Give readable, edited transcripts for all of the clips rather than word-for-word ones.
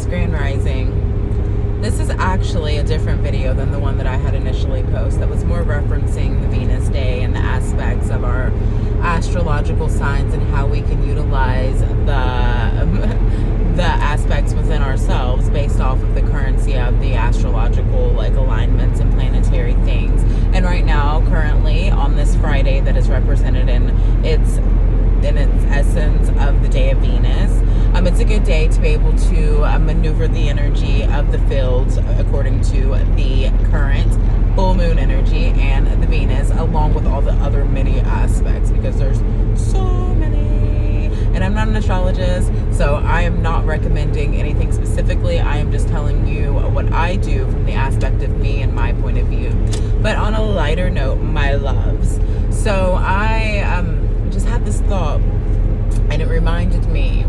Taurus, Grand Rising. This is actually a different video than the one that I had initially posted that was more referencing the Venus day and the aspects of our astrological signs and how we can utilize the aspects within ourselves based off of the currency of the astrological like alignments and planetary things. And right now, currently on this Friday that is represented in its essence of the day of Venus, it's a good day to be able to maneuver the energy of the fields according to the current full moon energy and the Venus, along with all the other many aspects, because there's so many. And I'm not an astrologist, so I am not recommending anything specifically. I am just telling you what I do from the aspect of me and my point of view. But on a lighter note, my loves, so I just had this thought, and it reminded me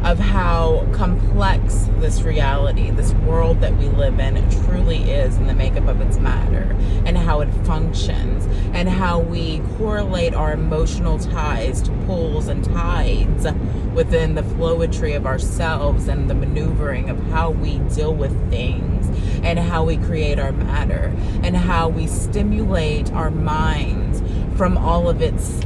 of how complex this reality, this world that we live in, truly is in the makeup of its matter, and how it functions, and how we correlate our emotional ties to pulls and tides within the flowetry of ourselves and the maneuvering of how we deal with things, and how we create our matter, and how we stimulate our minds from all of its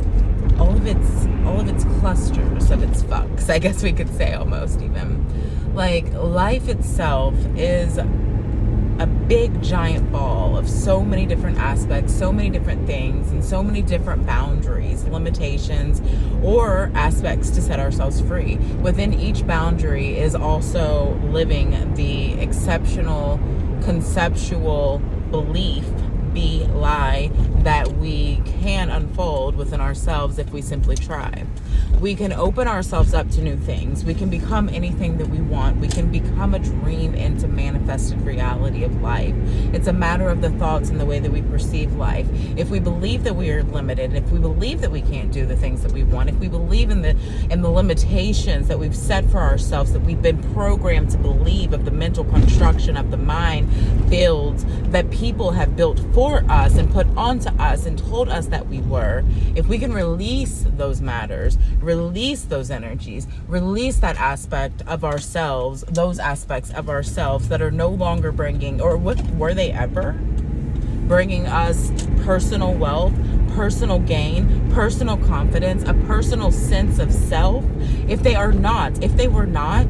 clusters of its fucks, I guess we could say, almost even. Like, life itself is a big giant ball of so many different aspects, so many different things, and so many different boundaries, limitations, or aspects to set ourselves free. Within each boundary is also living the exceptional conceptual belief, lie, that we can unfold within ourselves if we simply try. We can open ourselves up to new things. We can become anything that we want. We can become a dream into manifested reality of life. It's a matter of the thoughts and the way that we perceive life. If we believe that we are limited, if we believe that we can't do the things that we want, if we believe in the limitations that we've set for ourselves, that we've been programmed to believe, of the mental construction of the mind builds that people have built for us and put onto us and told us that we were, if we can release those matters, release those energies, release that aspect of ourselves, those aspects of ourselves that are no longer bringing, or what were they ever bringing us personal wealth, personal gain, personal confidence, a personal sense of self. If they were not,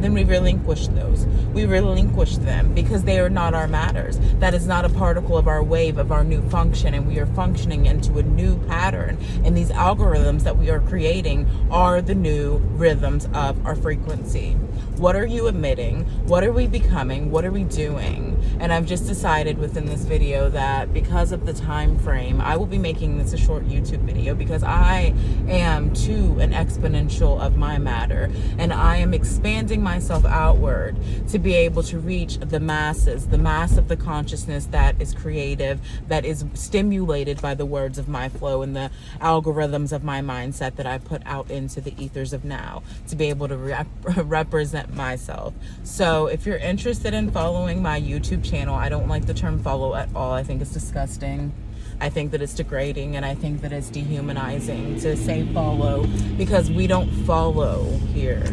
then we relinquish those. We relinquish them because they are not our matters. That is not a particle of our wave, of our new function, and we are functioning into a new pattern. And these algorithms that we are creating are the new rhythms of our frequency. What are you emitting? What are we becoming? What are we doing? And I've just decided within this video that because of the time frame, I will be making this a short YouTube video, because I am to an exponential of my matter, and I am expanding myself outward to be able to reach the masses, the mass of the consciousness that is creative, that is stimulated by the words of my flow and the algorithms of my mindset that I put out into the ethers of now, to be able to represent myself. So if you're interested in following my YouTube channel, I don't like the term follow at all. I think it's disgusting. I think that it's degrading, and I think that it's dehumanizing to say follow, because we don't follow here.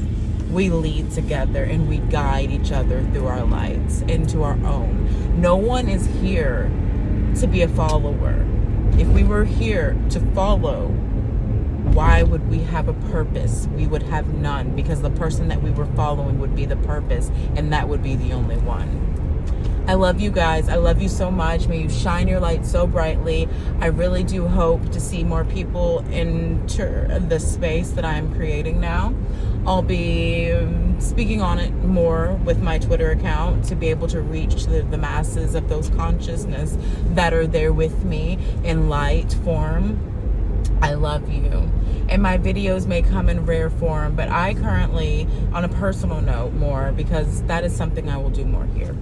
We lead together and we guide each other through our lights into our own. No one is here to be a follower. If we were here to follow, why would we have a purpose? We would have none, because the person that we were following would be the purpose, and that would be the only one. I love you guys. I love you so much. May you shine your light so brightly. I really do hope to see more people enter the space that I'm creating now. I'll be speaking on it more with my Twitter account to be able to reach the masses of those consciousness that are there with me in light form. I love you. And my videos may come in rare form, but I currently, on a personal note more, because that is something I will do more here,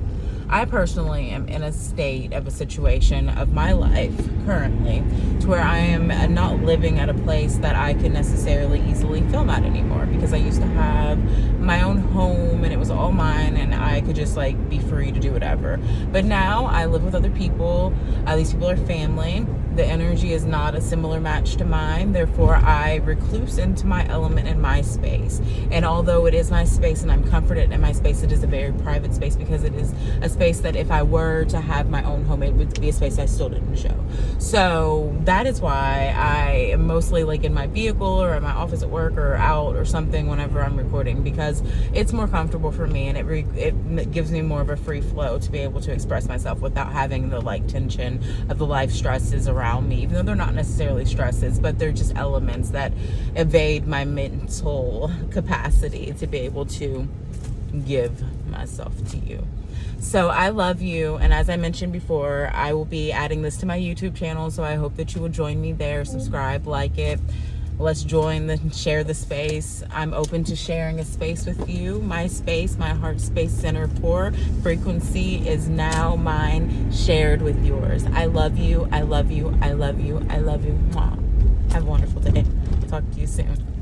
I personally am in a state of a situation of my life currently to where I am not living at a place that I can necessarily easily film at anymore, because I used to have my own home and it was all mine and I could just like be free to do whatever. But now I live with other people. These people are family. The energy is not a similar match to mine. Therefore, I recluse into my element in my space. And although it is my space and I'm comforted in my space, it is a very private space, because it is a space that if I were to have my own home, it would be a space I still didn't show. So that is why I am mostly like in my vehicle or in my office at work or out or something whenever I'm recording, because it's more comfortable for me, and it gives me more of a free flow to be able to express myself without having the like tension of the life stresses around me, even though they're not necessarily stresses, but they're just elements that evade my mental capacity to be able to give myself to you. So I love you, and as I mentioned before, I will be adding this to my YouTube channel, so I hope that you will join me there. Subscribe, like it. Let's share the space. I'm open to sharing a space with you. My space, my heart space center core frequency is now mine, shared with yours. I love you. I love you. I love you. I love you. Mwah. Have a wonderful day. Talk to you soon.